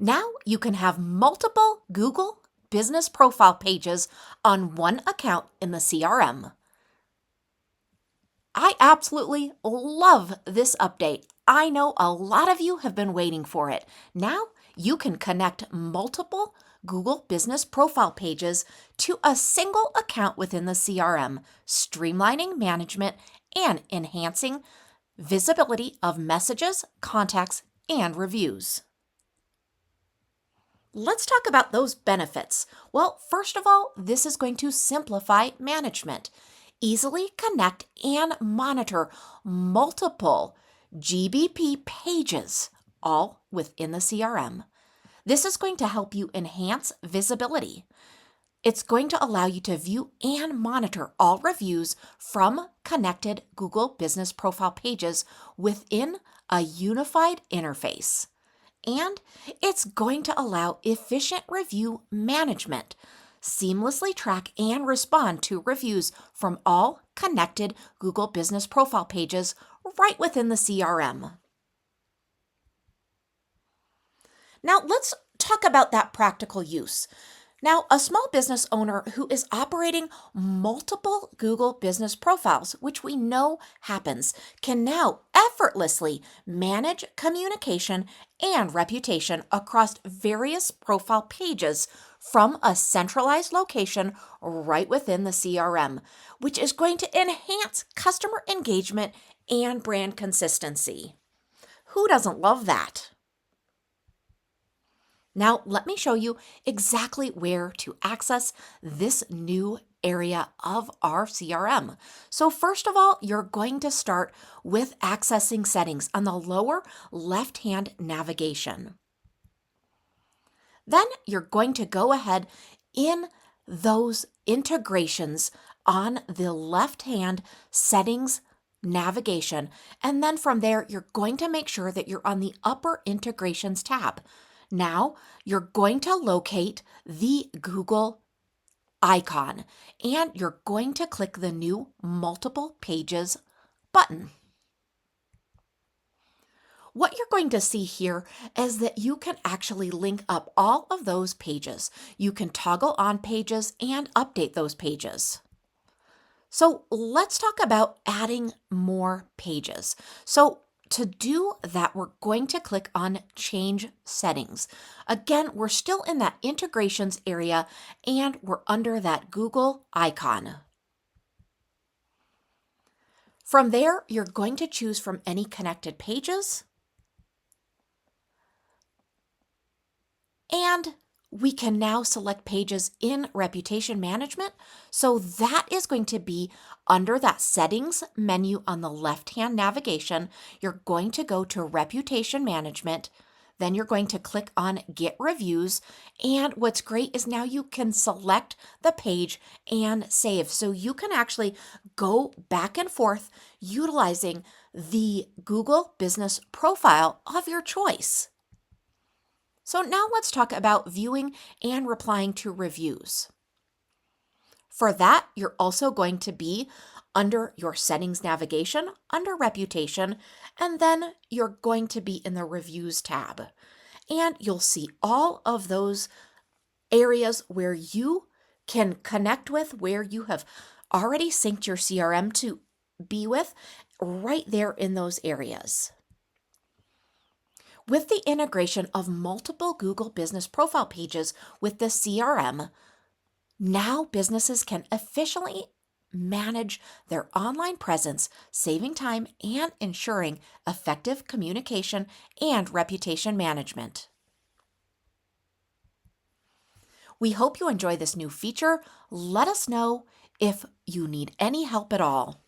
Now you can have multiple Google business profile pages on one account in the CRM. I absolutely love this update. I know a lot of you have been waiting for it. Now you can connect multiple Google business profile pages to a single account within the CRM, streamlining management and enhancing visibility of messages, contacts, and reviews. Let's talk about those benefits. Well, first of all, this is going to simplify management. Easily connect and monitor multiple GBP pages, all within the CRM. This is going to help you enhance visibility. It's going to allow you to view and monitor all reviews from connected Google Business Profile pages within a unified interface. And it's going to allow efficient review management. Seamlessly track and respond to reviews from all connected Google Business Profile pages right within the CRM. Now let's talk about that practical use. Now, a small business owner who is operating multiple Google business profiles, which we know happens, can now effortlessly manage communication and reputation across various profile pages from a centralized location right within the CRM, which is going to enhance customer engagement and brand consistency. Who doesn't love that? Now, let me show you exactly where to access this new area of our CRM. So first of all, you're going to start with accessing settings on the lower left-hand navigation. Then you're going to go ahead in those integrations on the left-hand settings navigation. And then from there, you're going to make sure that you're on the upper integrations tab. Now you're going to locate the Google icon and you're going to click the new multiple pages button. What you're going to see here is that you can actually link up all of those pages. You can toggle on pages and update those pages. So let's talk about adding more pages. So to do that, we're going to click on Change Settings. Again, we're still in that integrations area and we're under that Google icon. From there, you're going to choose from any connected pages. And we can now select pages in reputation management. So that is going to be under that settings menu on the left-hand navigation. You're going to go to reputation management. Then you're going to click on get reviews. And what's great is now you can select the page and save. So you can actually go back and forth utilizing the Google business profile of your choice. So now let's talk about viewing and replying to reviews. For that, you're also going to be under your settings navigation, under reputation, and then you're going to be in the reviews tab. And you'll see all of those areas where you can connect with, where you have already synced your CRM to be with, right there in those areas. With the integration of multiple Google Business Profile pages with the CRM, now businesses can efficiently manage their online presence, saving time and ensuring effective communication and reputation management. We hope you enjoy this new feature. Let us know if you need any help at all.